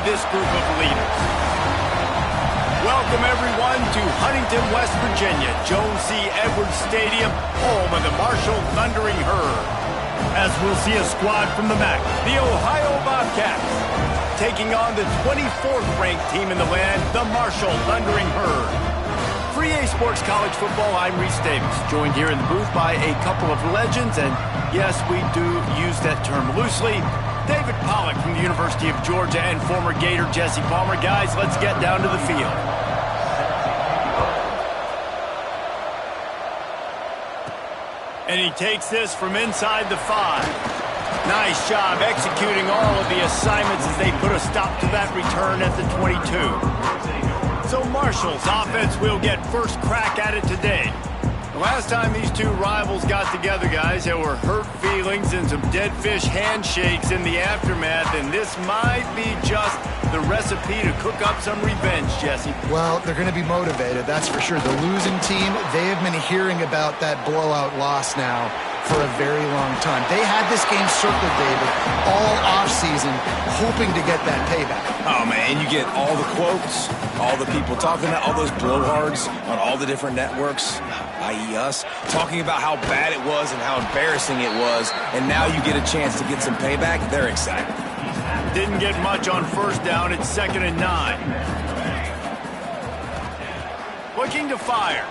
of this group of leaders. Welcome, everyone, to Huntington, West Virginia, Jones C. Edwards Stadium, home of the Marshall Thundering Herd. As we'll see a squad from the MAC, the Ohio Bobcats, taking on the 24th-ranked team in the land, the Marshall Thundering Herd. For EA Sports College Football, I'm Reese Davis, joined here in the booth by a couple of legends, and yes, we do use that term loosely. David Pollack from the University of Georgia and former Gator Jesse Palmer. Guys, let's get down to the field. And he takes this from inside the 5. Nice job executing all of the assignments as they put a stop to that return at the 22. So Marshall's offense will get first crack at it today. The last time these two rivals got together, guys, there were hurt feelings and some dead fish handshakes in the aftermath, and this might be just the recipe to cook up some revenge, Jesse. Well, they're going to be motivated, that's for sure. The losing team, they have been hearing about that blowout loss now for a very long time. They had this game circled, David, all offseason, hoping to get that payback. Oh, man, you get all the quotes, all the people talking about all those blowhards on all the different networks, i.e. us, talking about how bad it was and how embarrassing it was, and now you get a chance to get some payback. They're excited. Didn't get much on first down. It's 2nd and 9. Looking to fire.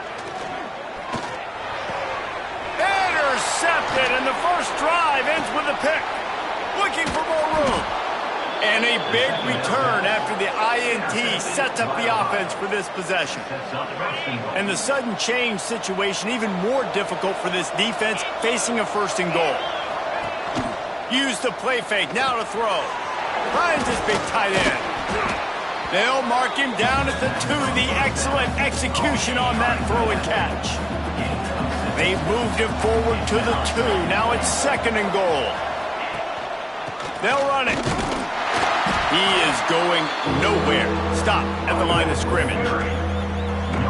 Intercepted, and the first drive ends with a pick. Looking for more room. And a big return after the INT sets up the offense for this possession. And the sudden change situation even more difficult for this defense facing a 1st and goal. Use the play fake, now to throw. Finds his big tight end. They'll mark him down at the 2. The excellent execution on that throw and catch. They've moved him forward to the 2. Now it's 2nd and goal. They'll run it. He is going nowhere. Stop at the line of scrimmage.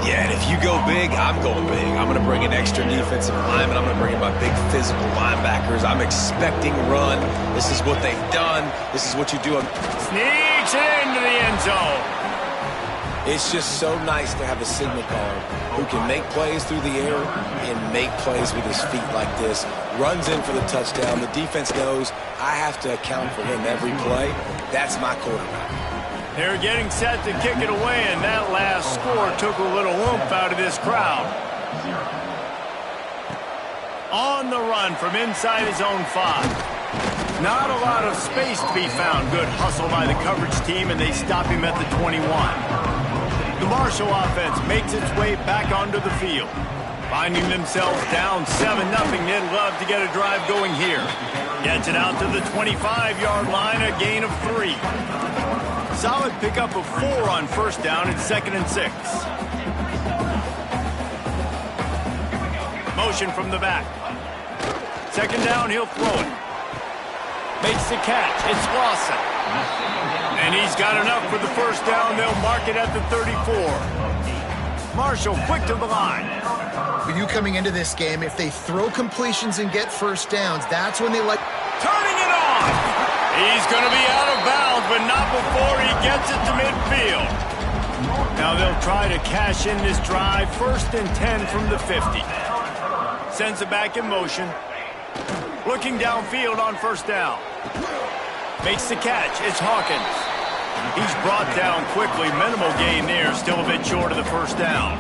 Yeah, and if you go big, I'm going big. I'm going to bring an extra defensive lineman. I'm going to bring in my big physical linebackers. I'm expecting run. This is what they've done. This is what you do. Sneaks into the end zone. It's just so nice to have a signal caller who can make plays through the air and make plays with his feet like this. Runs in for the touchdown. The defense knows I have to account for him every play. That's my quarterback. They're getting set to kick it away, and that last score took a little oomph out of this crowd. On the run from inside his own 5. Not a lot of space to be found. Good hustle by the coverage team, and they stop him at the 21. The Marshall offense makes its way back onto the field. Finding themselves down 7-0, they'd love to get a drive going here. Gets it out to the 25-yard line, a gain of 3. Solid pickup of 4 on first down. It's 2nd and 6. Motion from the back. 2nd down, he'll throw it. Makes the catch. It's Lawson. And he's got enough for the first down. They'll mark it at the 34. Marshall quick to the line. For you coming into this game, if they throw completions and get first downs, that's when they like... Turning it on! He's going to be out of bounds, but not before he gets it to midfield. Now they'll try to cash in this drive. 1st and 10 from the 50. Sends it back in motion. Looking downfield on first down. Makes the catch. It's Hawkins. He's brought down quickly. Minimal gain there. Still a bit short of the first down.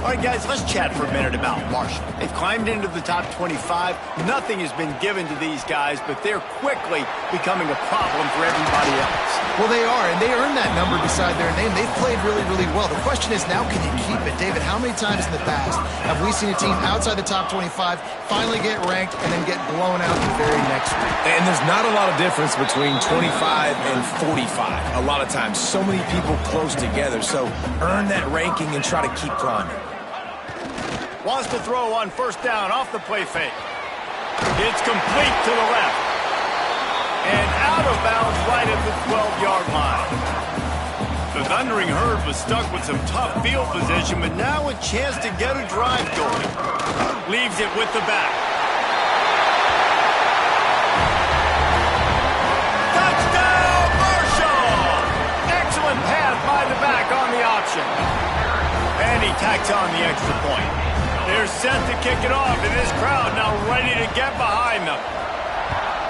All right, guys, let's chat for a minute about Marshall. They've climbed into the top 25. Nothing has been given to these guys, but they're quickly becoming a problem for everybody else. Well, they are, and they earned that number beside their name. They've played really, really well. The question is, now can you keep it? David, how many times in the past have we seen a team outside the top 25 finally get ranked and then get blown out the very next week? And there's not a lot of difference between 25 and 45. A lot of times, so many people close together. So earn that ranking and try to keep climbing. Wants to throw on first down off the play fake. It's complete to the left. And out of bounds right at the 12-yard line. The Thundering Herd was stuck with some tough field position, but now a chance to get a drive going. Leaves it with the back. Touchdown, Marshall! tacks on the extra point. They're set to kick it off, and this crowd now ready to get behind them.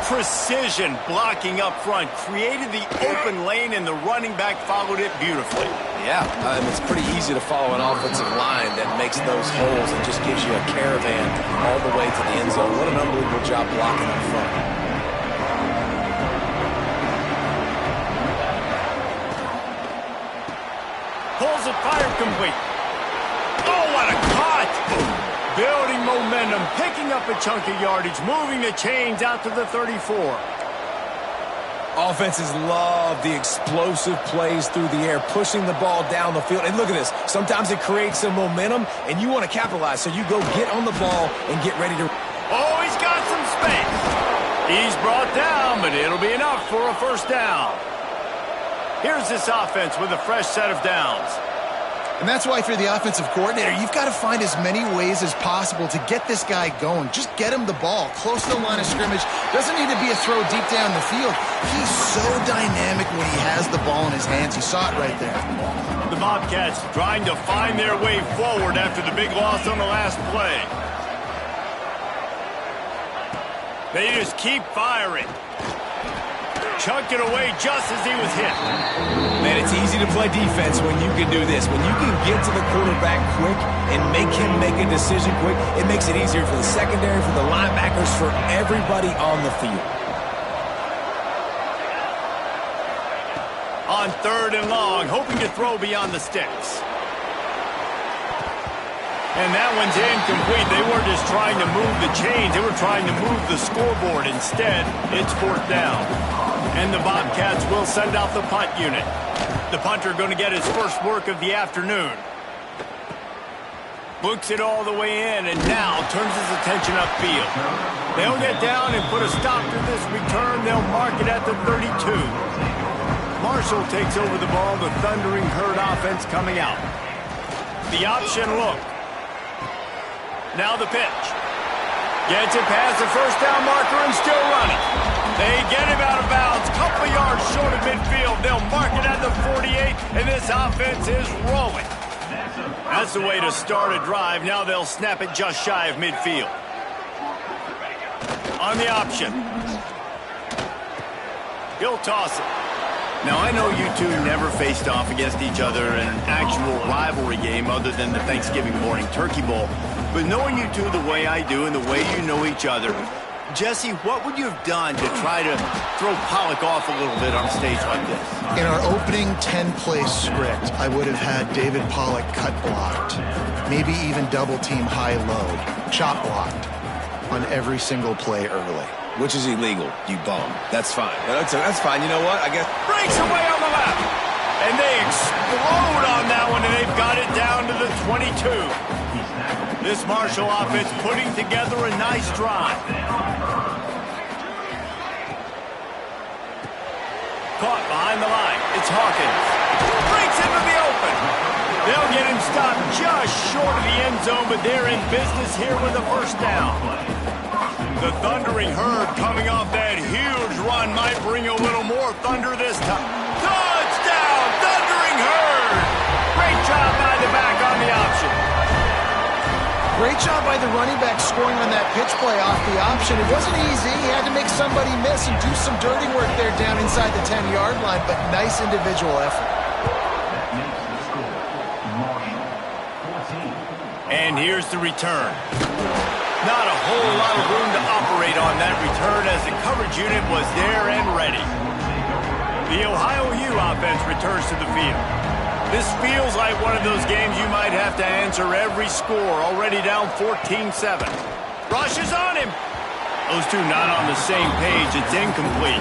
Precision blocking up front created the open lane, and the running back followed it beautifully. Yeah, it's pretty easy to follow an offensive line that makes those holes and just gives you a caravan all the way to the end zone. What an unbelievable job blocking up front. Pulls it, fired complete. Oh, what a cut! Building momentum, picking up a chunk of yardage, moving the chains out to the 34. Offenses love the explosive plays through the air, pushing the ball down the field. And look at this. Sometimes it creates some momentum, and you want to capitalize. So you go get on the ball and get ready to... Oh, he's got some space. He's brought down, but it'll be enough for a first down. Here's this offense with a fresh set of downs. And that's why if you're the offensive coordinator, you've got to find as many ways as possible to get this guy going. Just get him the ball close to the line of scrimmage. Doesn't need to be a throw deep down the field. He's so dynamic when he has the ball in his hands. You saw it right there. The Bobcats trying to find their way forward after the big loss on the last play. They just keep firing. Chucked it away just as he was hit. Man, it's easy to play defense when you can do this. When you can get to the quarterback quick and make him make a decision quick, it makes it easier for the secondary, for the linebackers, for everybody on the field. On 3rd and long, hoping to throw beyond the sticks. And that one's incomplete. They weren't just trying to move the chains. They were trying to move the scoreboard. Instead, it's 4th down. And the Bobcats will send out the punt unit. The punter going to get his first work of the afternoon. Books it all the way in and now turns his attention upfield. They'll get down and put a stop to this return. They'll mark it at the 32. Marshall takes over the ball. The Thundering Herd offense coming out. The option look. Now the pitch. Gets it past the first down marker and still running. They get him out of bounds. Couple yards short of midfield. They'll mark it at the 48, and this offense is rolling. That's the way to start a drive. Now they'll snap it just shy of midfield. On the option. He'll toss it. Now, I know you two never faced off against each other in an actual rivalry game other than the Thanksgiving morning Turkey Bowl. But knowing you two the way I do and the way you know each other, Jesse, what would you have done to try to throw Pollock off a little bit on a stage like this? In our opening 10-play script, I would have had David Pollock cut blocked, maybe even double-team high-load, chop blocked on every single play early. Which is illegal, you bum. That's fine. That's fine. You know what? I guess... Breaks away on the left. And they explode on that one, and they've got it down to the 22. This Marshall offense putting together a nice drive. Caught behind the line. It's Hawkins. Breaks into the open. They'll get him stopped just short of the end zone, but they're in business here with a first down. The Thundering Herd coming off that huge run might bring a little more thunder this time. Touchdown, Thundering Herd! Great job by the back on the option. Great job by the running back scoring on that pitch play off the option. It wasn't easy. He had to make somebody miss and do some dirty work there down inside the 10-yard line, but nice individual effort. And here's the return. Not a whole lot of room to operate on that return as the coverage unit was there and ready. The Ohio U offense returns to the field. This feels like one of those games you might have to answer every score, already down 14-7. Rush is on him. Those two not on the same page. It's incomplete.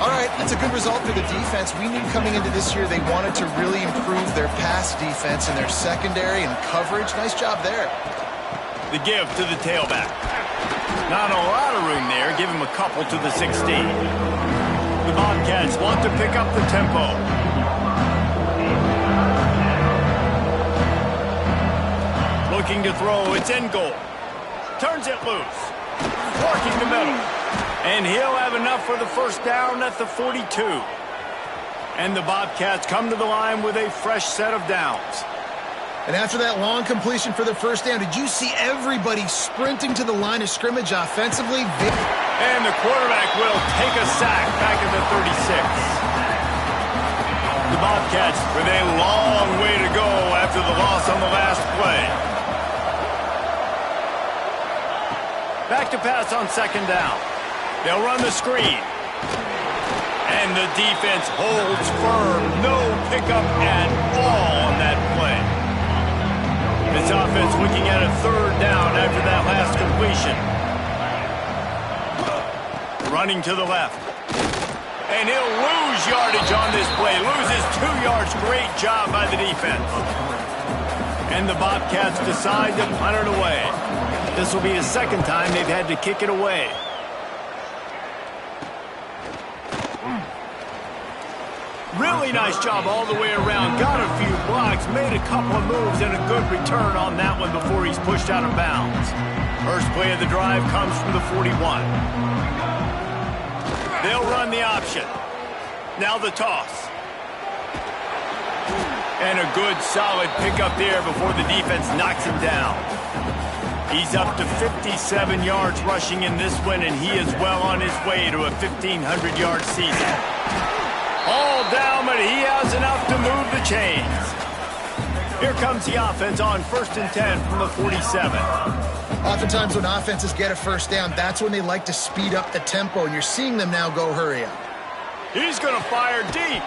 All right, that's a good result for the defense. We knew coming into this year they wanted to really improve their pass defense and their secondary and coverage. Nice job there. The give to the tailback. Not a lot of room there. Give him a couple to the 16. The Bobcats want to pick up the tempo. Looking to throw. It's in goal. Turns it loose. Working the middle. And he'll have enough for the first down at the 42. And the Bobcats come to the line with a fresh set of downs. And after that long completion for the first down, did you see everybody sprinting to the line of scrimmage offensively? And the quarterback will take a sack back at the 36. The Bobcats with a long way to go after the loss on the last play. Back to pass on second down. They'll run the screen. And the defense holds firm. No pickup at all on that play. This offense looking at a third down after that last completion. Running to the left. And he'll lose yardage on this play. Loses 2 yards. Great job by the defense. And the Bobcats decide to punt it away. This will be the second time they've had to kick it away. Really nice job all the way around. Got a few blocks, made a couple of moves, and a good return on that one before he's pushed out of bounds. First play of the drive comes from the 41. They'll run the option. Now the toss. And a good solid pickup there before the defense knocks him down. He's up to 57 yards rushing in this one, and he is well on his way to a 1,500-yard season. All down, but he has enough to move the chains. Here comes the offense on 1st and 10 from the 47. Oftentimes when offenses get a first down, that's when they like to speed up the tempo, and you're seeing them now go hurry up. He's going to fire deep.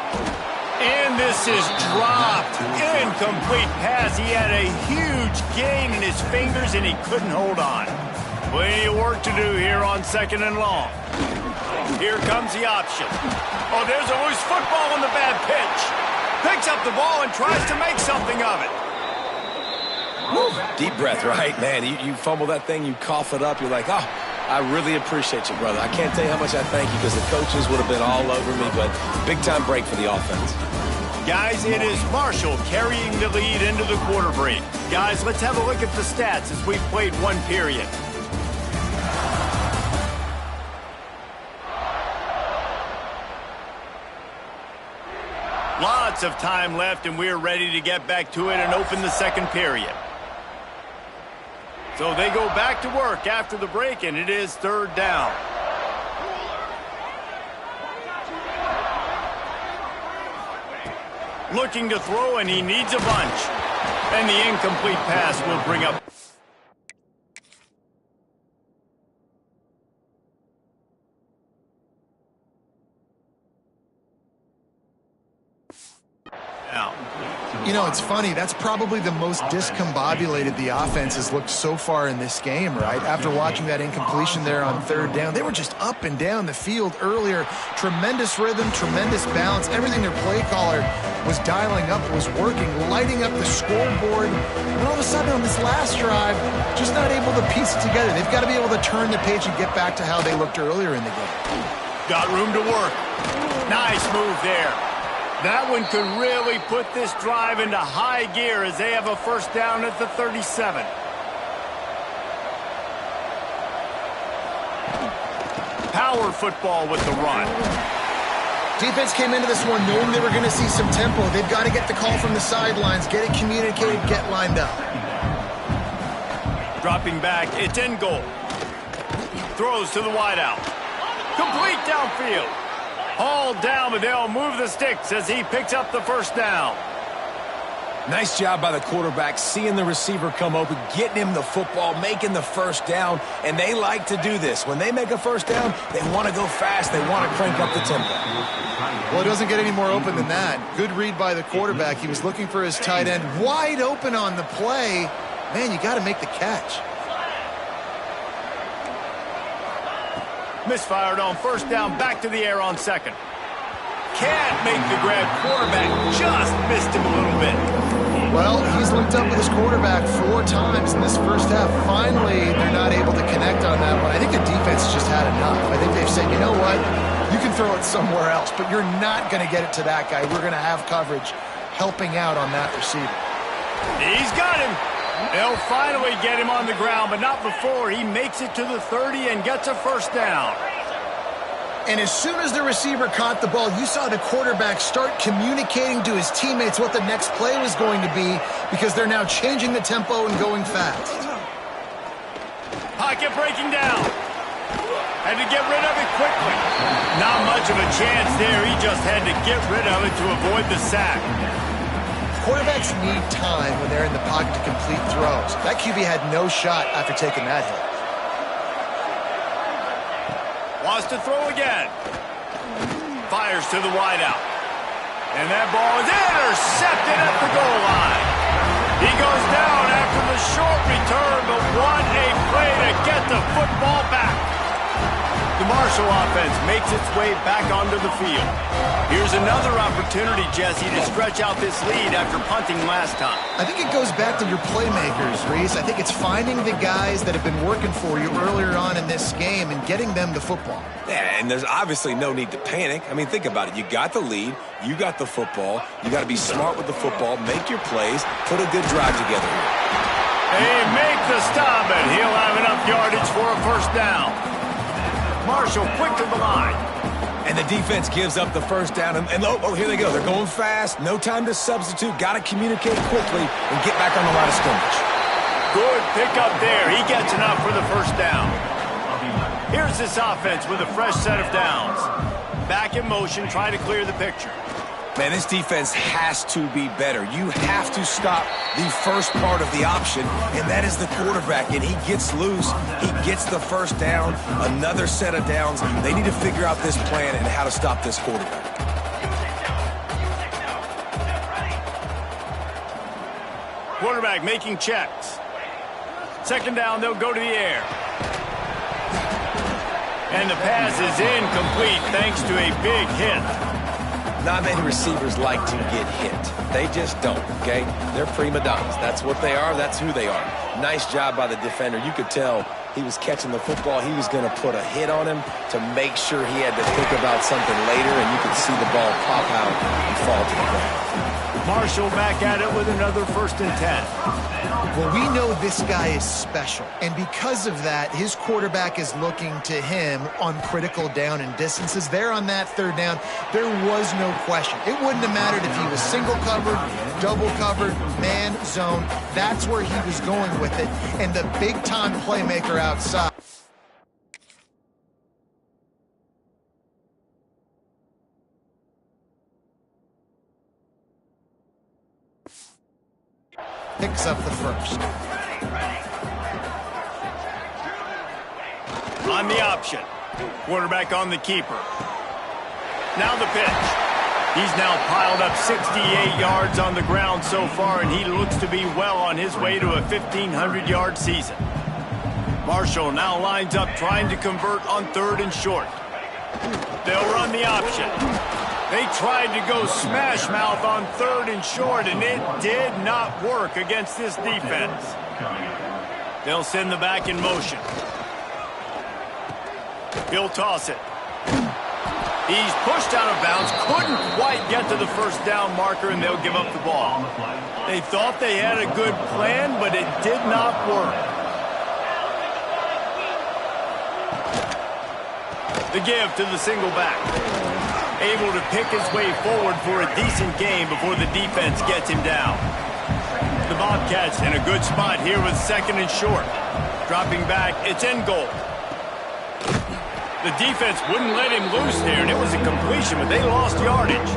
And this is dropped. Incomplete pass. He had a huge gain in his fingers, and he couldn't hold on. Plenty of work to do here on 2nd and long. Here comes the option. Oh, there's a loose football on the bad pitch. Picks up the ball and tries to make something of it. Woo. Deep breath, right? Man, you fumble that thing, you cough it up, you're like, oh, I really appreciate you, brother. I can't tell you how much I thank you because the coaches would have been all over me, but big-time break for the offense. Guys, it is Marshall carrying the lead into the quarter break. Guys, let's have a look at the stats as we've played one period. Lots of time left, and we're ready to get back to it and open the second period. So they go back to work after the break, and it is 3rd down. Looking to throw, and he needs a bunch. And the incomplete pass will bring up. Now. You know, it's funny. That's probably the most discombobulated the offense has looked so far in this game, right? After watching that incompletion there on 3rd down, they were just up and down the field earlier. Tremendous rhythm, tremendous balance. Everything their play caller was dialing up was working, lighting up the scoreboard. And all of a sudden on this last drive, just not able to piece it together. They've got to be able to turn the page and get back to how they looked earlier in the game. Got room to work. Nice move there. That one could really put this drive into high gear as they have a first down at the 37. Power football with the run. Defense came into this one knowing they were going to see some tempo. They've got to get the call from the sidelines, get it communicated, get lined up. Dropping back, it's in goal. Throws to the wideout. Complete downfield. Hauled down, but they'll move the sticks as he picks up the first down. Nice job by the quarterback, seeing the receiver come open, getting him the football, making the first down, and they like to do this. When they make a first down, they want to go fast. They want to crank up the tempo. Well, it doesn't get any more open than that. Good read by the quarterback. He was looking for his tight end. Wide open on the play. Man, you got to make the catch. Misfired on first down, back to the air on 2nd. Can't make the grab. Quarterback just missed him a little bit. Well, he's linked up with his quarterback 4 times in this first half. Finally, they're not able to connect on that one. I think the defense just had enough. I think they've said, you know what? You can throw it somewhere else, but you're not going to get it to that guy. We're going to have coverage helping out on that receiver. He's got him. They'll finally get him on the ground, but not before he makes it to the 30 and gets a first down. And as soon as the receiver caught the ball, you saw the quarterback start communicating to his teammates what the next play was going to be because they're now changing the tempo and going fast. Pocket breaking down. Had to get rid of it quickly. Not much of a chance there. He just had to get rid of it to avoid the sack. Quarterbacks need time when they're in the pocket to complete throws. That QB had no shot after taking that hit. Wants to throw again. Fires to the wideout. And that ball is intercepted at the goal line. He goes down after the short return, but what a play to get the football back. The Marshall offense makes its way back onto the field. Here's another opportunity, Jesse, to stretch out this lead after punting last time. I think it goes back to your playmakers, Reese. I think it's finding the guys that have been working for you earlier on in this game and getting them the football. Yeah, and there's obviously no need to panic. I mean, think about it. You got the lead. You got the football. You got to be smart with the football, make your plays, put a good drive together here. They make the stop, and he'll have enough yardage for a first down. Marshall quick to the line. And the defense gives up the first down. And oh, here they go. They're going fast. No time to substitute. Got to communicate quickly and get back on the line of scrimmage. Good pickup there. He gets enough for the first down. Here's this offense with a fresh set of downs. Back in motion, trying to clear the picture. Man, this defense has to be better. You have to stop the first part of the option, and that is the quarterback. And he gets loose. He gets the first down, another set of downs. They need to figure out this plan and how to stop this quarterback. Quarterback making checks. Second down, they'll go to the air. And the pass is incomplete thanks to a big hit. Not many receivers like to get hit. They just don't, okay? They're prima donnas. That's what they are. That's who they are. Nice job by the defender. You could tell he was catching the football. He was going to put a hit on him to make sure he had to think about something later, and you could see the ball pop out and fall to the ground. Marshall back at it with another 1st and 10. Well, we know this guy is special, and because of that, his quarterback is looking to him on critical down and distances. There on that third down, there was no question. It wouldn't have mattered if he was single covered, double covered, man, zone. That's where he was going with it, and the big-time playmaker outside. Picks up the first. On the option. Quarterback on the keeper. Now the pitch. He's now piled up 68 yards on the ground so far, and he looks to be well on his way to a 1,500-yard season. Marshall now lines up trying to convert on 3rd and short. They'll run the option. They tried to go smash mouth on 3rd and short, and it did not work against this defense. They'll send the back in motion. He'll toss it. He's pushed out of bounds, couldn't quite get to the first down marker, and they'll give up the ball. They thought they had a good plan, but it did not work. The give to the single back. Able to pick his way forward for a decent game before the defense gets him down. The Bobcats in a good spot here with 2nd and short. Dropping back, it's in goal. The defense wouldn't let him loose there, and it was a completion, but they lost yardage.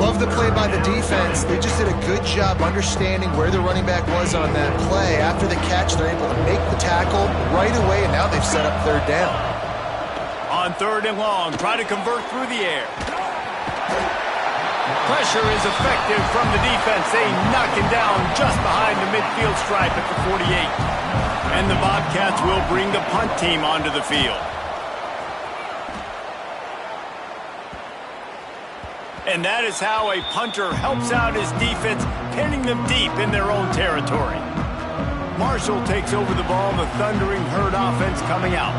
Love the play by the defense. They just did a good job understanding where the running back was on that play. After the catch, they're able to make the tackle right away, and now they've set up 3rd down. On 3rd and long, try to convert through the air. Pressure is effective from the defense. They knock him down just behind the midfield stripe at the 48. And the Bobcats will bring the punt team onto the field. And that is how a punter helps out his defense, pinning them deep in their own territory. Marshall takes over the ball, the Thundering Herd offense coming out.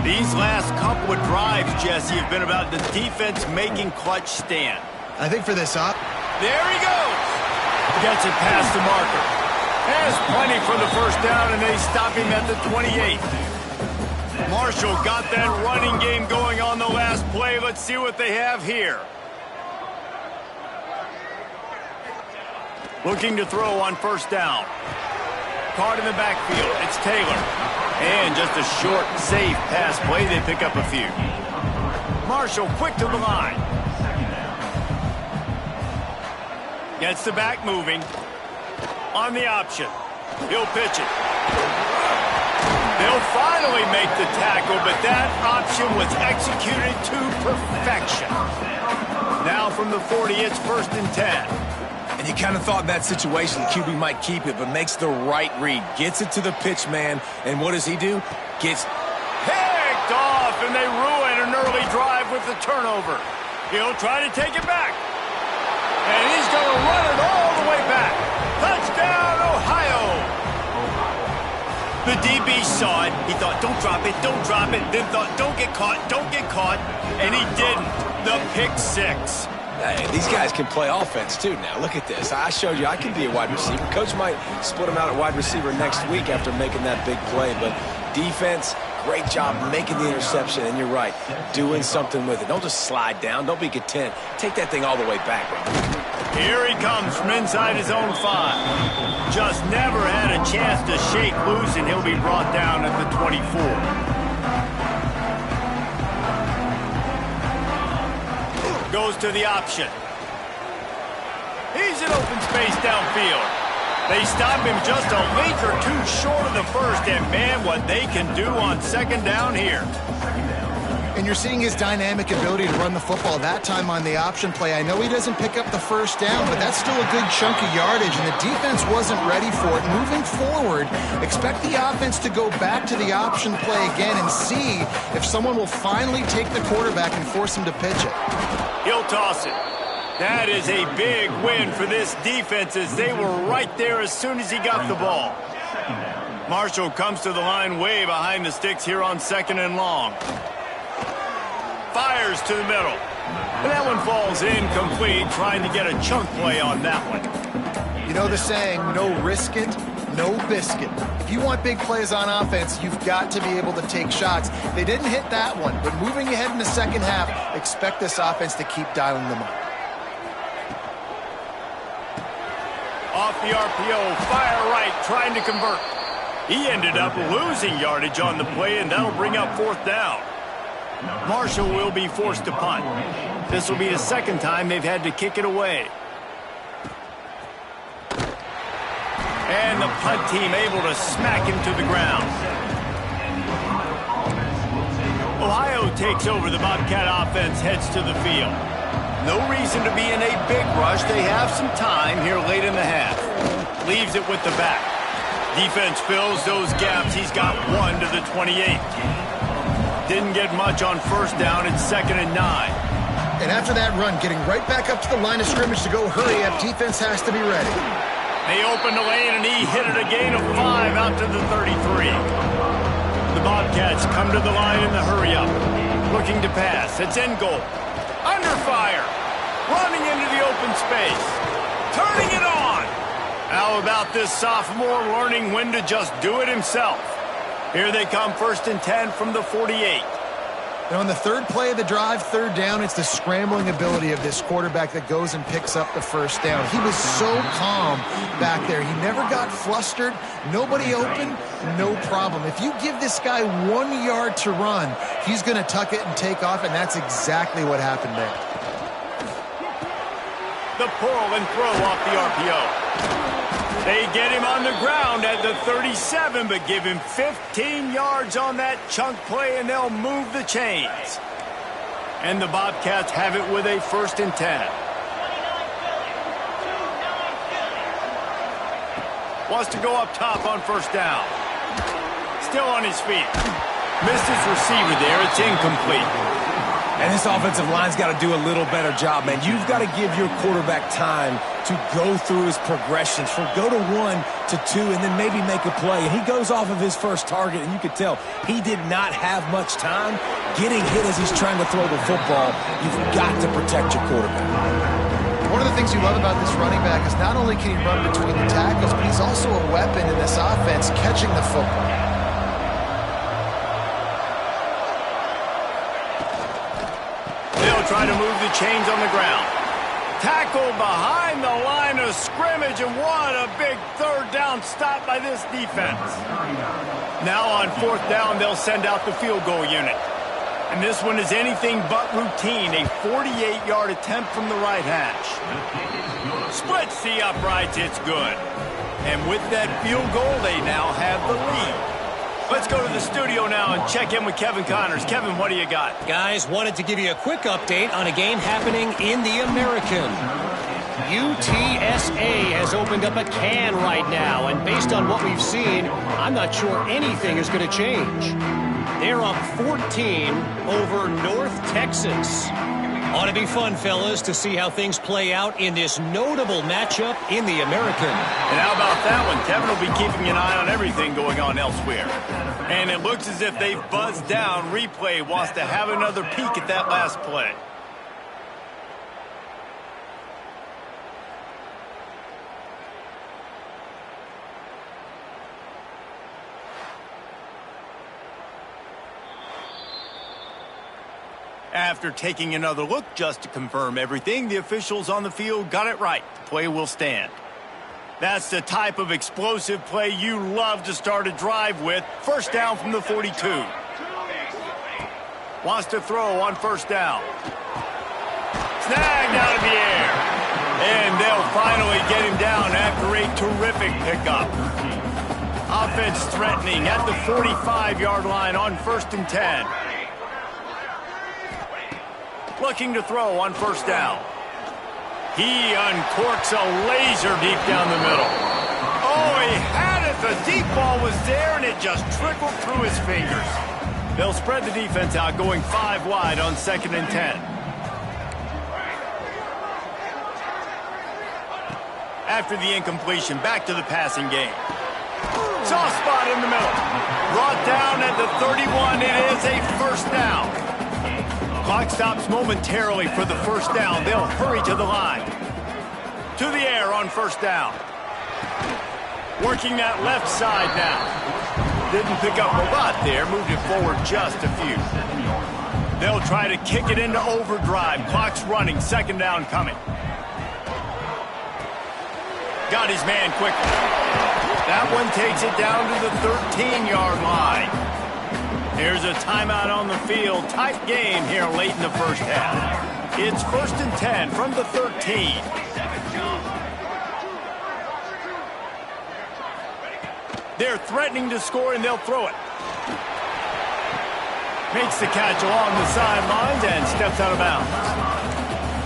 These last couple of drives, Jesse, have been about the defense making clutch stand. I think for this up. There he goes. Gets it past the marker. Has plenty for the first down, and they stop him at the 28. Marshall got that running game going on the last play. Let's see what they have here. Looking to throw on first down. Caught in the backfield. It's Taylor. And just a short, safe pass play. They pick up a few. Marshall quick to the line. Gets the back moving. On the option. He'll pitch it. They'll finally make the tackle, but that option was executed to perfection. Now from the 40, it's 1st and 10. And you kind of thought in that situation QB might keep it, but makes the right read. Gets it to the pitch man, and what does he do? Gets picked off, and they ruin an early drive with the turnover. He'll try to take it back. And he's going to run it all the way back. Touchdown, Ohio! The DB saw it. He thought, don't drop it, don't drop it. Then thought, don't get caught, don't get caught. And he didn't. The pick six. Hey, these guys can play offense, too, now. Look at this. I showed you I can be a wide receiver. Coach might split him out at wide receiver next week after making that big play. But defense, great job making the interception. And you're right, doing something with it. Don't just slide down. Don't be content. Take that thing all the way back. Here he comes from inside his own 5. Just never had a chance to shake loose, and he'll be brought down at the 24. Goes to the option. He's in open space downfield. They stop him just a length or two short of the first, and man, what they can do on 2nd down here. And you're seeing his dynamic ability to run the football that time on the option play. I know he doesn't pick up the first down, but that's still a good chunk of yardage, and the defense wasn't ready for it. Moving forward, expect the offense to go back to the option play again and see if someone will finally take the quarterback and force him to pitch it. He'll toss it. That is a big win for this defense, as they were right there as soon as he got the ball. Marshall comes to the line way behind the sticks here on 2nd and long. Fires to the middle. And that one falls incomplete, trying to get a chunk play on that one. You know the saying, no risk it, no biscuit. If you want big plays on offense, you've got to be able to take shots. They didn't hit that one, but moving ahead in the 2nd half, expect this offense to keep dialing them up. Off the RPO, fire right, trying to convert. He ended up losing yardage on the play, and that'll bring up 4th down. Marshall will be forced to punt. This will be the 2nd time they've had to kick it away. And the punt team able to smack him to the ground. Ohio takes over. The Bobcat offense heads to the field. No reason to be in a big rush. They have some time here late in the half. Leaves it with the back. Defense fills those gaps. He's got 1 to the 28. Didn't get much on 1st down. It's 2nd and 9. And after that run, getting right back up to the line of scrimmage to go hurry up, defense has to be ready. They opened the lane, and he hit it a gain of 5 out to the 33. The Bobcats come to the line in the hurry-up. Looking to pass. It's in goal. Under fire. Running into the open space. Turning it on. How about this sophomore learning when to just do it himself? Here they come, 1st and 10 from the 48. And on the 3rd play of the drive, 3rd down, it's the scrambling ability of this quarterback that goes and picks up the 1st down. He was so calm back there. He never got flustered. Nobody open, no problem. If you give this guy 1 yard to run, he's going to tuck it and take off, and that's exactly what happened there. The pull and throw off the RPO. They get him on the ground at the 37, but give him 15 yards on that chunk play, and they'll move the chains. And the Bobcats have it with a 1st and 10. Wants to go up top on 1st down. Still on his feet. Missed his receiver there. It's incomplete. And this offensive line's got to do a little better job, man. You've got to give your quarterback time to go through his progressions, from go to 1 to 2, and then maybe make a play. And he goes off of his first target, and you could tell he did not have much time getting hit as he's trying to throw the football. You've got to protect your quarterback. One of the things you love about this running back is not only can he run between the tackles, but he's also a weapon in this offense catching the football. try to move the chains on the ground. Tackled behind the line of scrimmage, and what a big third down stop by this defense. Now on fourth down, they'll send out the field goal unit. And this one is anything but routine, a 48-yard attempt from the right hash. Splits the uprights, it's good. And with that field goal, they now have the lead. Let's go to the studio now and check in with Kevin Connors. Kevin, what do you got? Guys, wanted to give you a quick update on a game happening in the American. UTSA has opened up a can right now, and based on what we've seen, I'm not sure anything is going to change. They're up 14 over North Texas. Ought to be fun, fellas, to see how things play out in this notable matchup in the American. And how about that one? Kevin will be keeping an eye on everything going on elsewhere. And it looks as if they've buzzed down. Replay wants to have another peek at that last play. After taking another look just to confirm everything, the officials on the field got it right. The play will stand. That's the type of explosive play you love to start a drive with. First down from the 42. Wants to throw on first down. Snagged out of the air. And they'll finally get him down after a terrific pickup. Offense threatening at the 45-yard line on 1st and 10. Looking to throw on first down. He uncorks a laser deep down the middle. Oh, he had it. The deep ball was there, and it just trickled through his fingers. They'll spread the defense out, going 5 wide on 2nd and 10. After the incompletion, back to the passing game. Soft spot in the middle. Brought down at the 31. It is a first down. Clock stops momentarily for the first down. They'll hurry to the line. To the air on first down. Working that left side now. Didn't pick up a lot there. Moved it forward just a few. They'll try to kick it into overdrive. Clock's running. 2nd down coming. Got his man quickly. That one takes it down to the 13-yard line. Here's a timeout on the field. Tight game here late in the first half. It's 1st and 10 from the 13. They're threatening to score, and they'll throw it. Makes the catch along the sidelines and steps out of bounds.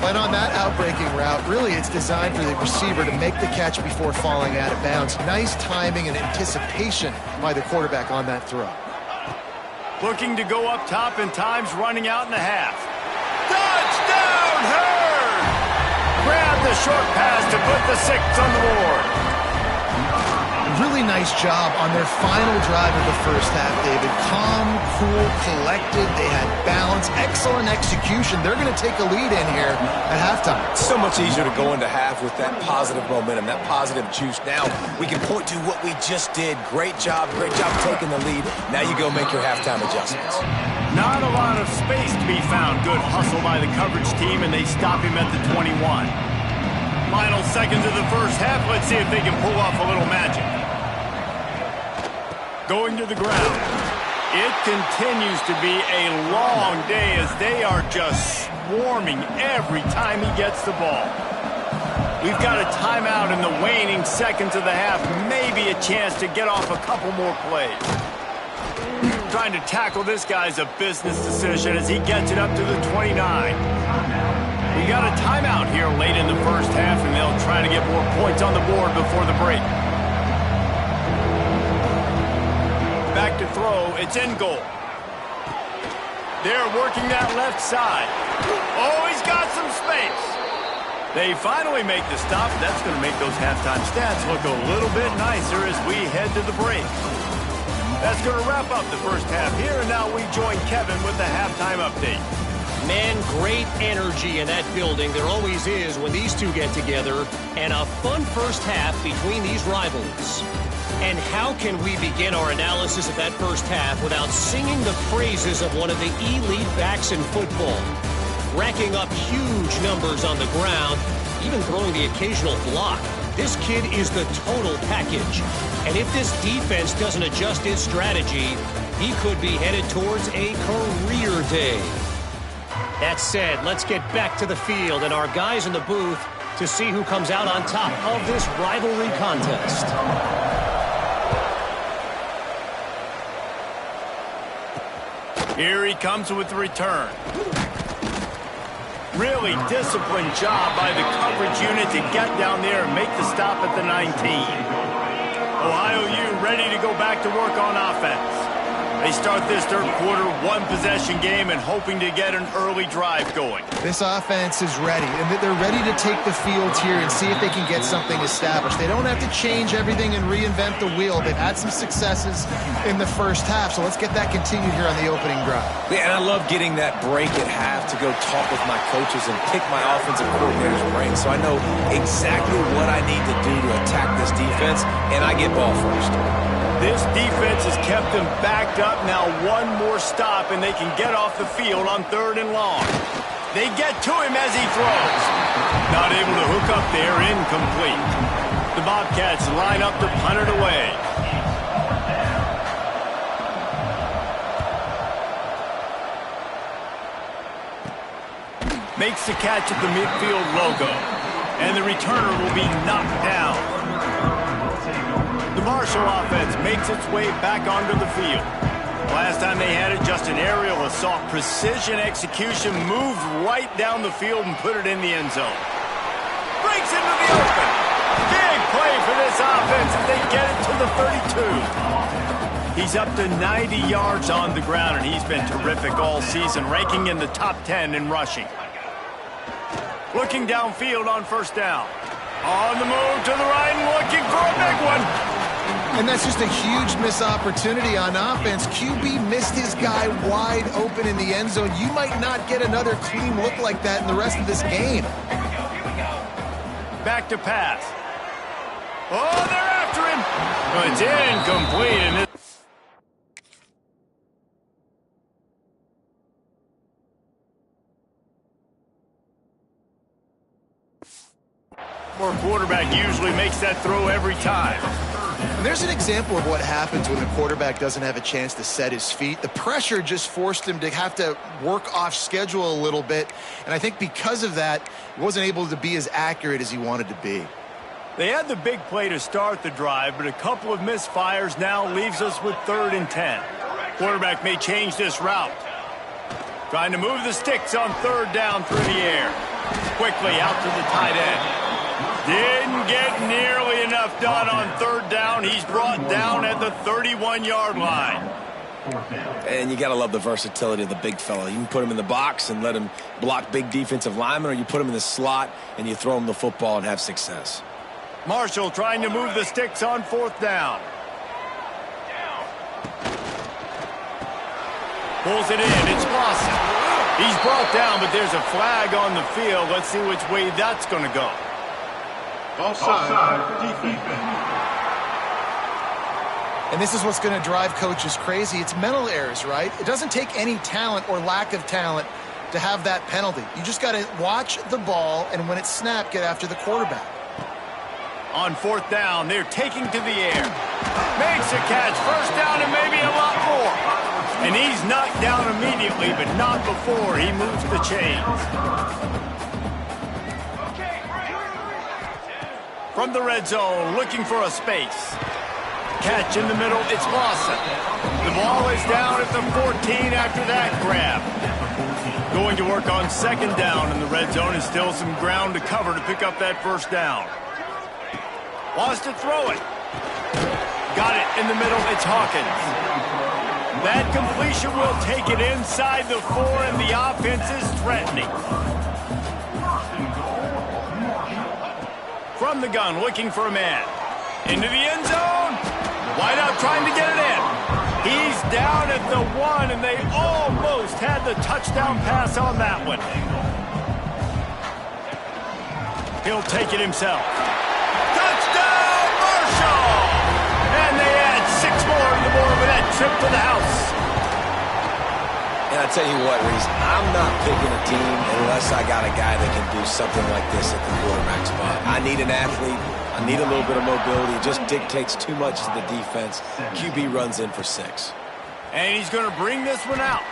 But on that outbreaking route, really it's designed for the receiver to make the catch before falling out of bounds. Nice timing and anticipation by the quarterback on that throw. Looking to go up top, and time's running out in the half. Touchdown, Hurd! Grab the short pass to put the 6 on the board. Really nice job on their final drive of the first half, David. Calm, cool, collected. They had balance, excellent execution. They're going to take a lead in here at halftime. So much easier to go into half with that positive momentum, that positive juice. Now we can point to what we just did. Great job taking the lead. Now you go make your halftime adjustments. Not a lot of space to be found. Good hustle by the coverage team, and they stop him at the 21. Final seconds of the first half. Let's see if they can pull off a little magic. Going to the ground. It continues to be a long day as they are just swarming every time he gets the ball. We've got a timeout in the waning seconds of the half. Maybe a chance to get off a couple more plays. Trying to tackle this guy's a business decision as he gets it up to the 29. We got a timeout here late in the first half, and they'll try to get more points on the board before the break. Back to throw. It's in goal. They're working that left side. Oh, he's got some space. They finally make the stop. That's going to make those halftime stats look a little bit nicer as we head to the break. That's going to wrap up the first half here, and now we join Kevin with the halftime update. Man, great energy in that building. There always is when these two get together, and a fun first half between these rivals. And how can we begin our analysis of that first half without singing the praises of one of the elite backs in football? racking up huge numbers on the ground, even throwing the occasional block. This kid is the total package. And if this defense doesn't adjust its strategy, he could be headed towards a career day. That said, let's get back to the field and our guys in the booth to see who comes out on top of this rivalry contest. Here he comes with the return. Really disciplined job by the coverage unit to get down there and make the stop at the 19. Ohio U ready to go back to work on offense. They start this third quarter one-possession game and hoping to get an early drive going. This offense is ready, and they're ready to take the field here and see if they can get something established. They don't have to change everything and reinvent the wheel. They've had some successes in the first half, so let's get that continued here on the opening drive. Yeah, and I love getting that break at half to go talk with my coaches and pick my offensive coordinator's brain, so I know exactly what I need to do to attack this defense, and I get ball first. This defense has kept them backed up. Now one more stop, and they can get off the field on 3rd and long. They get to him as he throws. Not able to hook up there, incomplete. The Bobcats line up to punt it away. Makes the catch at the midfield logo, and the returner will be knocked down. The Marshall offense makes its way back onto the field. Last time they had it, just an aerial assault. Precision execution, moved right down the field and put it in the end zone. Breaks into the open. Big play for this offense as they get it to the 32. He's up to 90 yards on the ground, and he's been terrific all season, ranking in the top 10 in rushing. Looking downfield on 1st down. On the move to the right and looking for a big one. And that's just a huge missed opportunity on offense. QB missed his guy wide open in the end zone. You might not get another clean look like that in the rest of this game. Back to pass. Oh, they're after him. Well, it's incomplete. And our quarterback usually makes that throw every time. And there's an example of what happens when the quarterback doesn't have a chance to set his feet. The pressure just forced him to have to work off schedule a little bit. And I think because of that, he wasn't able to be as accurate as he wanted to be. They had the big play to start the drive, but a couple of misfires now leaves us with 3rd and 10. Quarterback may change this route. Trying to move the sticks on 3rd down through the air. Quickly out to the tight end. Didn't get nearly enough done on 3rd down. He's brought down at the 31-yard line. And you got to love the versatility of the big fella. You can put him in the box and let him block big defensive linemen, or you put him in the slot and you throw him the football and have success. Marshall trying to move the sticks on 4th down. Pulls it in. It's Lawson. He's brought down, but there's a flag on the field. Let's see which way that's going to go. Offside, defense. And this is what's going to drive coaches crazy. It's mental errors, right? It doesn't take any talent or lack of talent to have that penalty. You just got to watch the ball, and when it's snapped, get after the quarterback. On 4th down, they're taking to the air. Makes a catch, 1st down, and maybe a lot more. And he's knocked down immediately, but not before he moves the chains. From the red zone, looking for a space. Catch in the middle, it's Lawson. The ball is down at the 14 after that grab. Going to work on 2nd down in the red zone, and still some ground to cover to pick up that 1st down. Wants to throw it. Got it in the middle, it's Hawkins. That completion will take it inside the 4, and the offense is threatening. From the gun, looking for a man. Into the end zone. Wideout trying to get it in. He's down at the 1, and they almost had the touchdown pass on that one. He'll take it himself. Touchdown, Marshall! And they add 6 more to the board with that trip to the house. And I tell you what, Reese, I'm not picking a team unless I got a guy that can do something like this at the quarterback spot. I need an athlete. I need a little bit of mobility. It just dictates too much to the defense. QB runs in for 6. And he's going to bring this one out.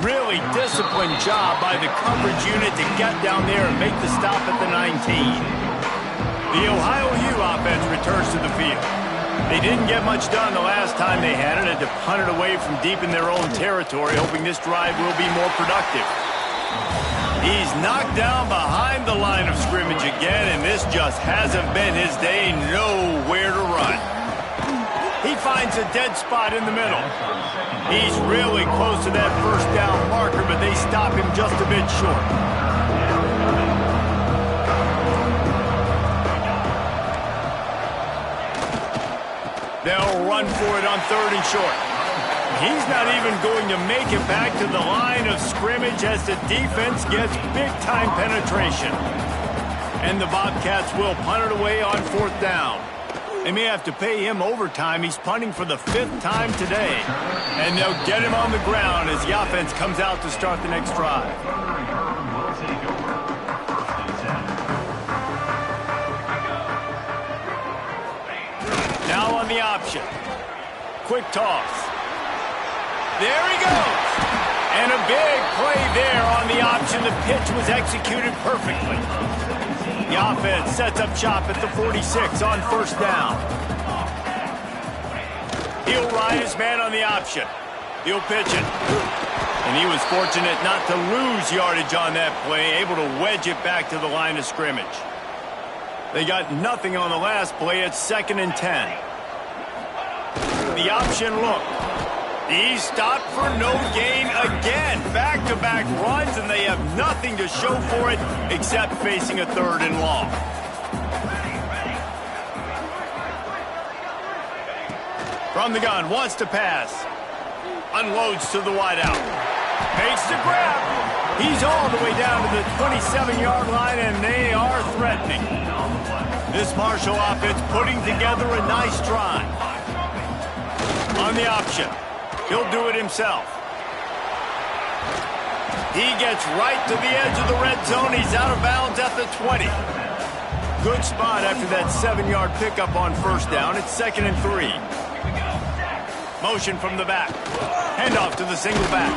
Really disciplined job by the coverage unit to get down there and make the stop at the 19. The Ohio U offense returns to the field. They didn't get much done the last time they had it, had to punt it away from deep in their own territory, hoping this drive will be more productive. He's knocked down behind the line of scrimmage again, and this just hasn't been his day. Nowhere to run. He finds a dead spot in the middle. He's really close to that first down marker, but they stop him just a bit short. They'll run for it on 3rd and short. He's not even going to make it back to the line of scrimmage as the defense gets big-time penetration. And the Bobcats will punt it away on 4th down. They may have to pay him overtime. He's punting for the 5th time today. And they'll get him on the ground as the offense comes out to start the next drive. Now on the option. Quick toss. There he goes. And a big play there on the option. The pitch was executed perfectly. The offense sets up shop at the 46 on 1st down. He'll ride his man on the option. He'll pitch it. And he was fortunate not to lose yardage on that play, able to wedge it back to the line of scrimmage. They got nothing on the last play. It's 2nd and 10. The option look. He's stopped for no gain again. Back-to-back runs, and they have nothing to show for it except facing a 3rd and long. From the gun, wants to pass. Unloads to the wideout. Makes the grab. He's all the way down to the 27-yard line, and they are threatening. This Marshall offense putting together a nice drive. On the option. He'll do it himself. He gets right to the edge of the red zone. He's out of bounds at the 20. Good spot after that 7-yard pickup on 1st down. It's 2nd and 3. Motion from the back. Handoff to the single back.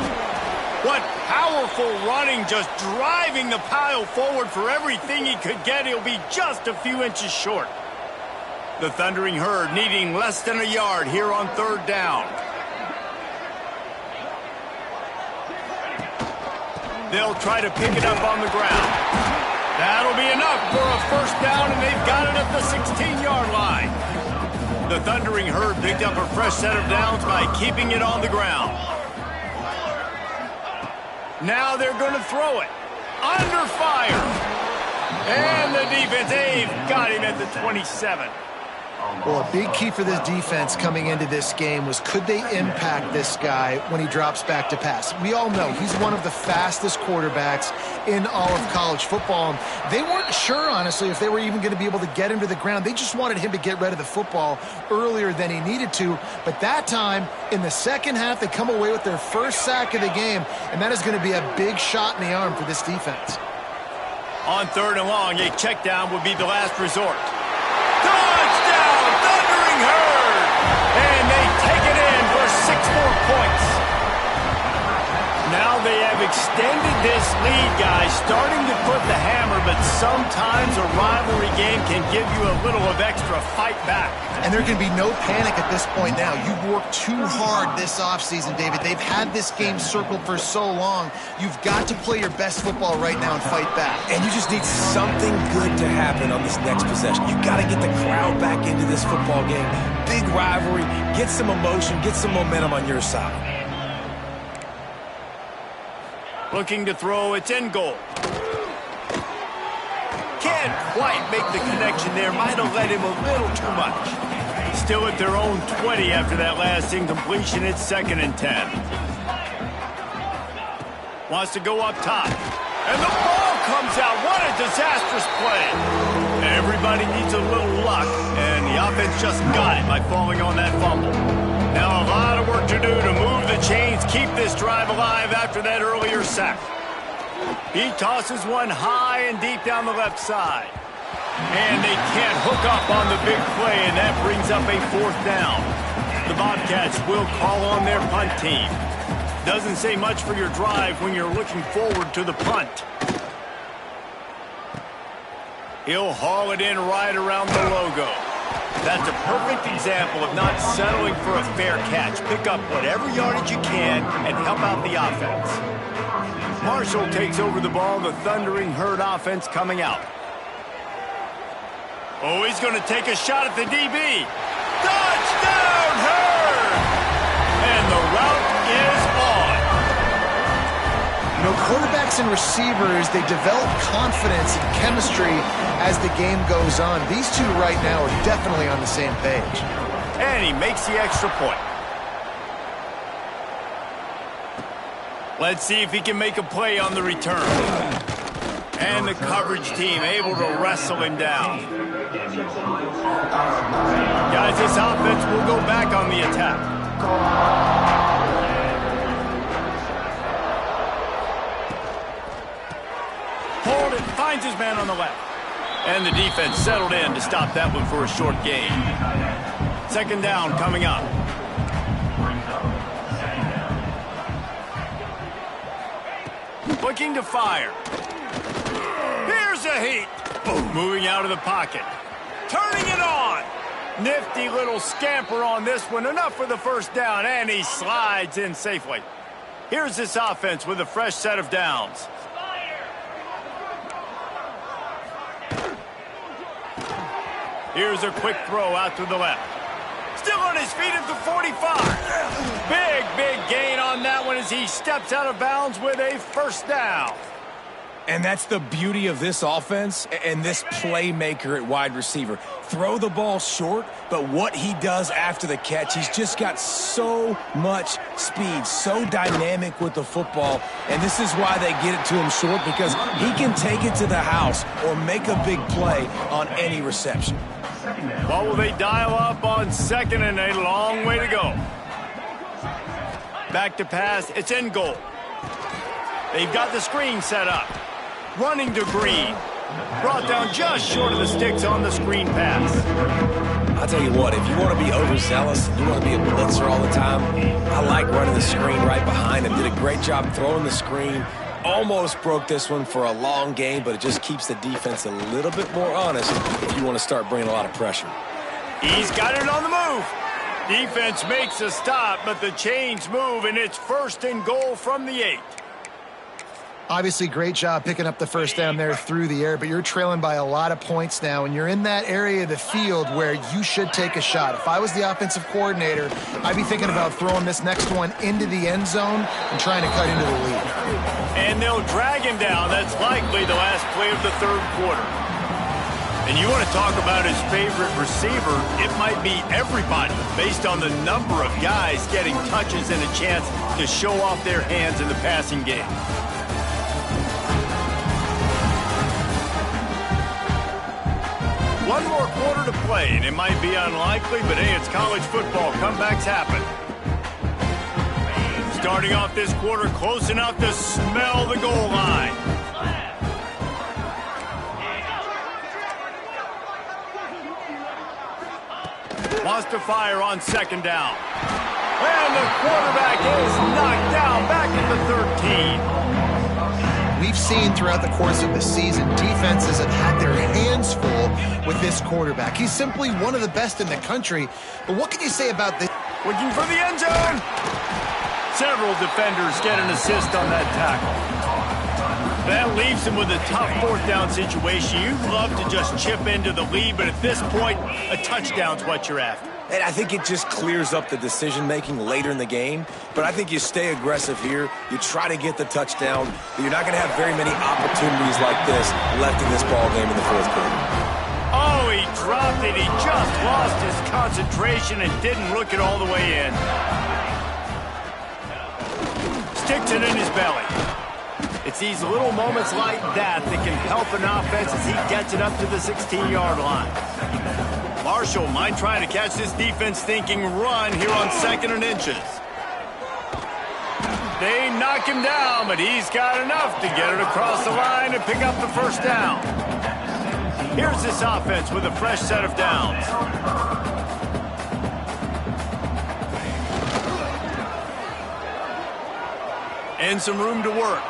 What powerful running, just driving the pile forward for everything he could get. He'll be just a few inches short. The Thundering Herd needing less than a yard here on 3rd down. They'll try to pick it up on the ground. That'll be enough for a 1st down, and they've got it at the 16-yard line. The Thundering Herd picked up a fresh set of downs by keeping it on the ground. Now they're going to throw it. Under fire. And the defense, they've got him at the 27. Well, a big key for this defense coming into this game was, could they impact this guy when he drops back to pass? We all know he's one of the fastest quarterbacks in all of college football. They weren't sure, honestly, if they were even going to be able to get him to the ground. They just wanted him to get rid of the football earlier than he needed to. But that time, in the 2nd half, they come away with their 1st sack of the game, and that is going to be a big shot in the arm for this defense. On 3rd and long, a check down would be the last resort. Touchdown, Thundering Herd! And they take it in for 6 more points. Now they have extended this lead, guys, starting to put the hammer, but sometimes a rivalry game can give you a little of extra fight back. And there can be no panic at this point now. You've worked too hard this offseason, David. They've had this game circled for so long. You've got to play your best football right now and fight back. And you just need something good to happen on this next possession. You got to get the crowd back into this football game. Big rivalry. Get some emotion. Get some momentum on your side. Looking to throw, it's in goal. Can't quite make the connection there. Might have let him a little too much. Still at their own 20 after that last incompletion. It's 2nd and 10. Wants to go up top. And the ball comes out. What a disastrous play. Everybody needs a little luck, and the offense just got it by falling on that fumble. Now a lot of work to do to move the chains, keep this drive alive after that earlier sack. He tosses one high and deep down the left side. And they can't hook up on the big play, and that brings up a 4th down. The Bobcats will call on their punt team. Doesn't say much for your drive when you're looking forward to the punt. He'll haul it in right around the logo. That's a perfect example of not settling for a fair catch. Pick up whatever yardage you can and help out the offense. Marshall takes over the ball, the Thundering Herd offense coming out. Oh, he's going to take a shot at the DB. Touchdown, Herd! And the route is on. You know, quarterbacks and receivers, they develop confidence and chemistry as the game goes on. These two right now are definitely on the same page. And he makes the extra point. Let's see if he can make a play on the return. And the coverage team able to wrestle him down. Guys, this offense will go back on the attack. Hold it, finds his man on the left. And the defense settled in to stop that one for a short gain. 2nd down coming up. Looking to fire. Here's a heat. Moving out of the pocket. Turning it on. Nifty little scamper on this one. Enough for the 1st down, and he slides in safely. Here's this offense with a fresh set of downs. Here's a quick throw out to the left. Still on his feet at the 45. Big gain on that one as he steps out of bounds with a 1st down. And that's the beauty of this offense and this playmaker at wide receiver. Throw the ball short, but what he does after the catch, he's just got so much speed, so dynamic with the football. And this is why they get it to him short, because he can take it to the house or make a big play on any reception. What will they dial up on 2nd and a long way to go? Back to pass, it's in goal. They've got the screen set up. Running to Green. Brought down just short of the sticks on the screen pass. I'll tell you what, if you want to be overzealous, you want to be a blitzer all the time, I like running the screen right behind him. Did a great job throwing the screen. Almost broke this one for a long game, but it just keeps the defense a little bit more honest if you want to start bringing a lot of pressure. He's got it on the move. Defense makes a stop, but the chains move, and it's 1st and goal from the 8. Obviously, great job picking up the 1st down there through the air, but you're trailing by a lot of points now, and you're in that area of the field where you should take a shot. If I was the offensive coordinator, I'd be thinking about throwing this next one into the end zone and trying to cut into the lead. And they'll drag him down. That's likely the last play of the 3rd quarter. And you want to talk about his favorite receiver, it might be everybody based on the number of guys getting touches and a chance to show off their hands in the passing game. One more quarter to play, and it might be unlikely, but hey, it's college football. Comebacks happen. Starting off this quarter close enough to smell the goal line. Wants to fire on 2nd down. And the quarterback is knocked down back at the 13. We've seen throughout the course of the season, defenses have had their hands full with this quarterback. He's simply one of the best in the country. But what can you say about this? Looking for the end zone. Several defenders get an assist on that tackle. That leaves him with a tough 4th down situation. You'd love to just chip into the lead, but at this point, a touchdown's what you're after. And I think it just clears up the decision-making later in the game. But I think you stay aggressive here. You try to get the touchdown. But you're not going to have very many opportunities like this left in this ball game in the 4th quarter. Oh, he dropped it. He just lost his concentration and didn't look it all the way in. Sticks it in his belly. It's these little moments like that that can help an offense as he gets it up to the 16-yard line. Marshall might try to catch this defense thinking run here on 2nd and inches. They knock him down, but he's got enough to get it across the line and pick up the first down. Here's this offense with a fresh set of downs. And some room to work.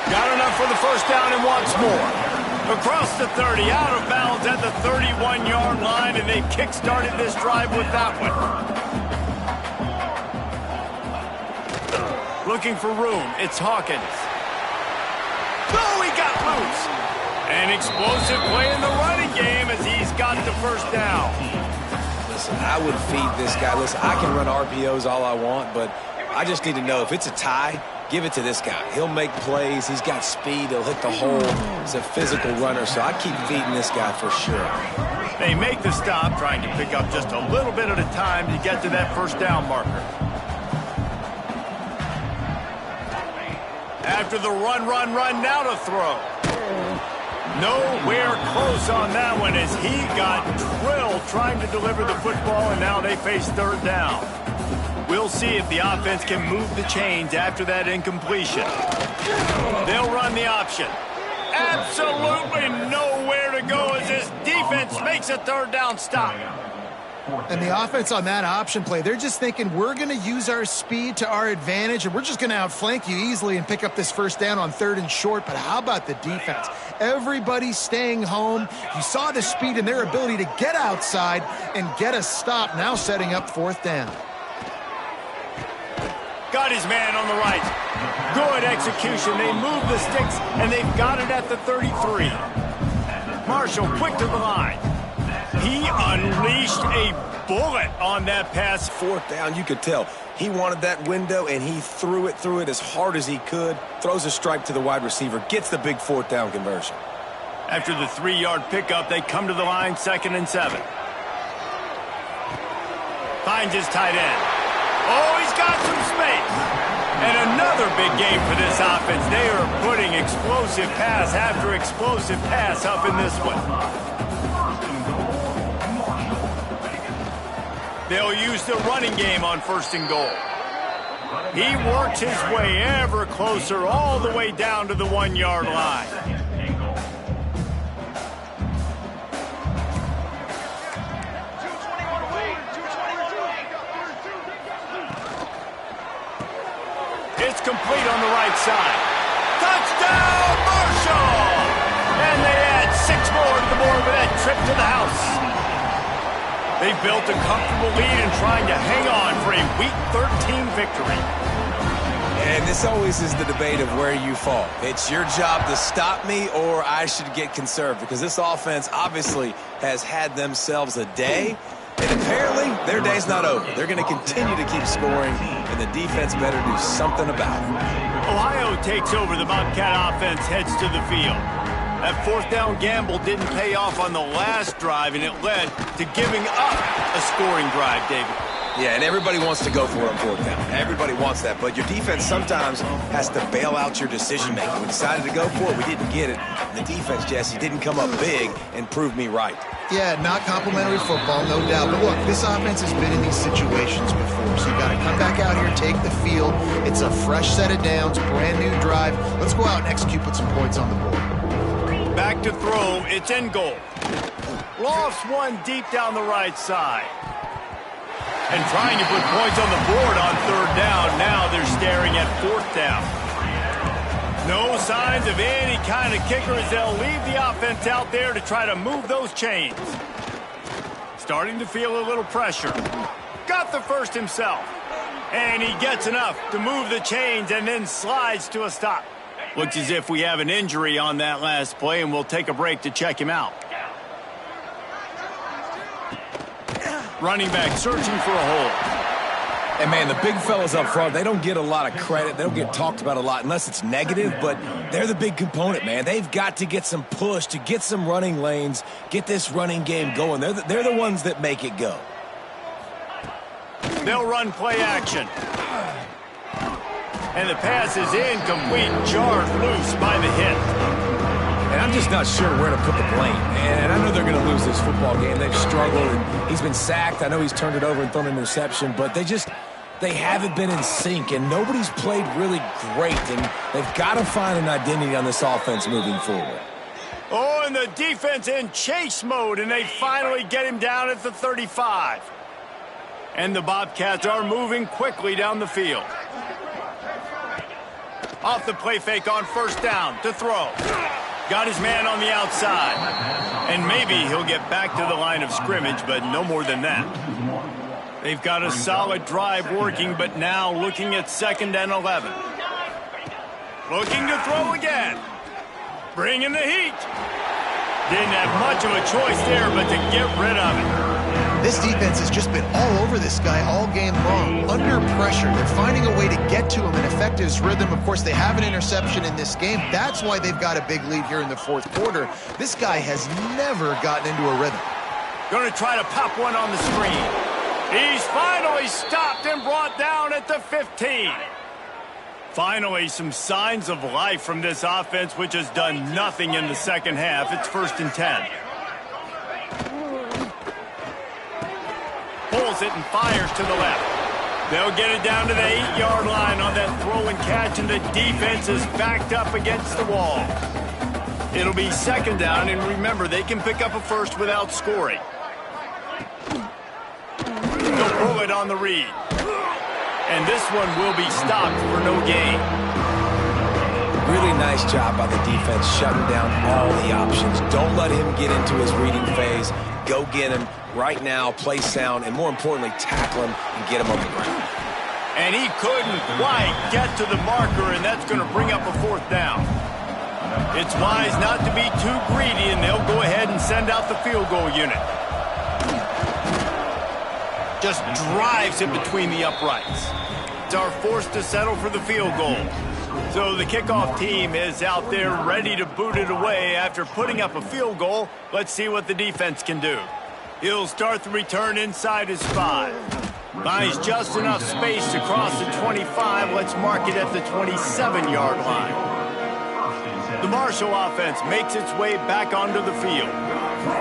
Got enough for the first down and wants more. Across the 30, out of bounds at the 31-yard line, and they kick-started this drive with that one. Looking for room, it's Hawkins. Oh, he got loose. An explosive play in the running game as he's got the first down. Listen, I would feed this guy. Listen, I can run RPOs all I want, but I just need to know if it's a tie, give it to this guy. He'll make plays. He's got speed. He'll hit the hole. He's a physical runner, so I keep feeding this guy for sure. They make the stop, trying to pick up just a little bit at a time to get to that first down marker. After the run, now to throw. Nowhere close on that one as he got drilled trying to deliver the football, and now they face 3rd down. We'll see if the offense can move the chains after that incompletion. They'll run the option. Absolutely nowhere to go as this defense makes a 3rd down stop. And the offense on that option play, they're just thinking we're going to use our speed to our advantage, and we're just going to outflank you easily and pick up this first down on 3rd and short. But how about the defense? Everybody's staying home. You saw the speed and their ability to get outside and get a stop, now setting up 4th down. Got his man on the right. Good execution. They move the sticks, and they've got it at the 33. Marshall quick to the line. He unleashed a bullet on that pass. 4th down, you could tell. He wanted that window, and he threw it as hard as he could. Throws a strike to the wide receiver. Gets the big 4th down conversion. After the 3-yard pickup, they come to the line 2nd and 7. Finds his tight end. Oh, he's got some space. And another big game for this offense. They are putting explosive pass after explosive pass up in this one. They'll use the running game on 1st and goal. He works his way ever closer all the way down to the 1-yard line. It's complete on the right side. Touchdown, Marshall! And they add 6 more to the board with that trip to the house. They built a comfortable lead and trying to hang on for a Week 13 victory. And this always is the debate of where you fall. It's your job to stop me, or I should get conserved, because this offense obviously has had themselves a day, and apparently their day's not over. They're going to continue to keep scoring, and the defense better do something about it. Ohio takes over. The Bobcat offense heads to the field. That 4th down gamble didn't pay off on the last drive, and it led to giving up a scoring drive, David. Yeah, and everybody wants to go for it on 4th down. Everybody wants that, but your defense sometimes has to bail out your decision-making. We decided to go for it. We didn't get it. And the defense, Jesse, didn't come up big and prove me right. Yeah, not complimentary football, no doubt. But look, this offense has been in these situations before, so you got to come back out here, take the field. It's a fresh set of downs, brand new drive. Let's go out and execute, put some points on the board. Back to throw. It's in goal. Lost one deep down the right side. And trying to put points on the board on 3rd down. Now they're staring at 4th down. No signs of any kind of kicker as they'll leave the offense out there to try to move those chains. Starting to feel a little pressure. Got the first himself. And he gets enough to move the chains and then slides to a stop. Looks as if we have an injury on that last play, and we'll take a break to check him out. Running back searching for a hole. And, man, the big fellas up front, they don't get a lot of credit. They don't get talked about a lot unless it's negative, but they're the big component, man. They've got to get some push, to get some running lanes, get this running game going. They're the ones that make it go. They'll run play action. And the pass is incomplete, jarred loose by the hit. And I'm just not sure where to put the blame. And I know they're going to lose this football game. They've struggled, and he's been sacked. I know he's turned it over and thrown an interception, but they haven't been in sync, and nobody's played really great, and they've got to find an identity on this offense moving forward. Oh, and the defense in chase mode, and they finally get him down at the 35. And the Bobcats are moving quickly down the field. Off the play fake on first down to throw. Got his man on the outside. And maybe he'll get back to the line of scrimmage, but no more than that. They've got a solid drive working, but now looking at 2nd and 11. Looking to throw again. Bringing the heat. Didn't have much of a choice there, but to get rid of it. This defense has just been all over this guy all game long, under pressure. They're finding a way to get to him and affect his rhythm. Of course, they have an interception in this game. That's why they've got a big lead here in the 4th quarter. This guy has never gotten into a rhythm. Going to try to pop one on the screen. He's finally stopped and brought down at the 15. Finally, some signs of life from this offense, which has done nothing in the second half. It's 1st and 10. Pulls it and fires to the left. They'll get it down to the 8-yard line on that throw and catch, and the defense is backed up against the wall. It'll be 2nd down, and remember, they can pick up a first without scoring. They'll pull it on the read. And this one will be stopped for no gain. Really nice job by the defense shutting down all the options. Don't let him get into his reading phase. Go get him right now, play sound, and more importantly, tackle him and get him on the ground. And he couldn't quite get to the marker, and that's going to bring up a 4th down. It's wise not to be too greedy, and they'll go ahead and send out the field goal unit. Just drives it between the uprights. They are forced to settle for the field goal. So the kickoff team is out there ready to boot it away after putting up a field goal. Let's see what the defense can do. He'll start the return inside his 5. Buys just enough space to cross the 25. Let's mark it at the 27-yard line. The Marshall offense makes its way back onto the field.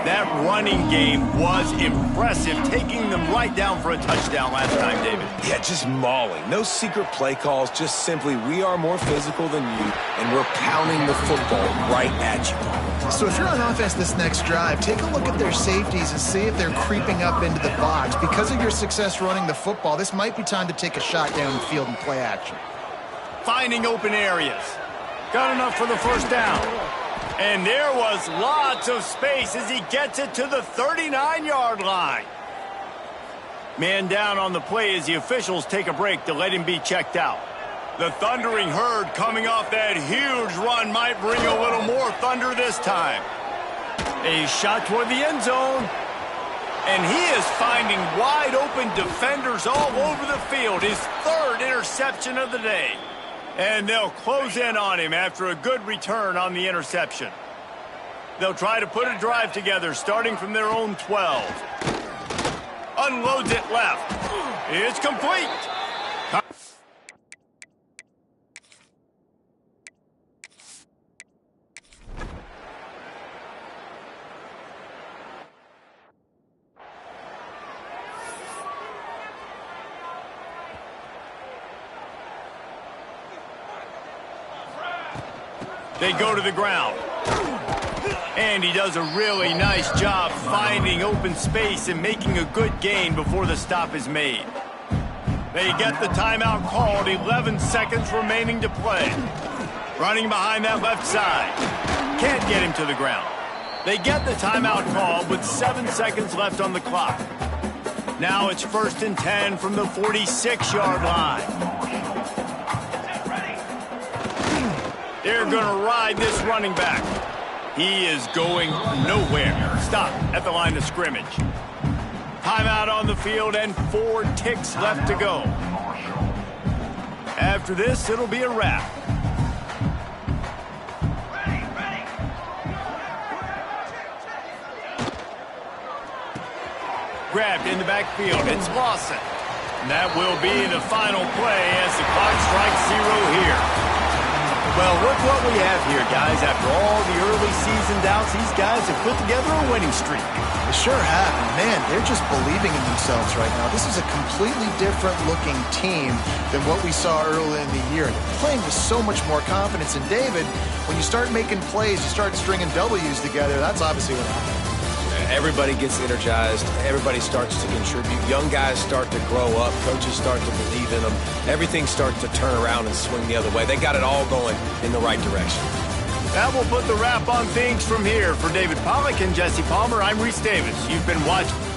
That running game was impressive, taking them right down for a touchdown last time, David. Yeah, just mauling. No secret play calls, just simply we are more physical than you, and we're pounding the football right at you. So if you're on offense this next drive, take a look at their safeties and see if they're creeping up into the box. Because of your success running the football, this might be time to take a shot down the field and play action. Finding open areas. Got enough for the first down. And there was lots of space as he gets it to the 39-yard line. Man down on the play as the officials take a break to let him be checked out. The thundering herd coming off that huge run might bring a little more thunder this time. A shot toward the end zone. And he is finding wide open defenders all over the field. His 3rd interception of the day. And they'll close in on him after a good return on the interception. They'll try to put a drive together starting from their own 12. Unloads it left. It's complete. They go to the ground. And he does a really nice job finding open space and making a good gain before the stop is made. They get the timeout called, 11 seconds remaining to play. Running behind that left side. Can't get him to the ground. They get the timeout called with 7 seconds left on the clock. Now it's 1st and 10 from the 46-yard line. They're going to ride this running back. He is going nowhere. Stop at the line of scrimmage. Timeout on the field and 4 ticks left to go. After this, it'll be a wrap. Grabbed in the backfield. It's Lawson. And that will be the final play as the clock strikes 0 here. Well, look what we have here, guys. After all the early season doubts, these guys have put together a winning streak. They sure have. Man, they're just believing in themselves right now. This is a completely different looking team than what we saw early in the year. They're playing with so much more confidence. And David, when you start making plays, you start stringing W's together, that's obviously what happens. Everybody gets energized. Everybody starts to contribute. Young guys start to grow up. Coaches start to believe in them. Everything starts to turn around and swing the other way. They got it all going in the right direction. That will put the wrap on things from here. For David Pollack and Jesse Palmer, I'm Reese Davis. You've been watching.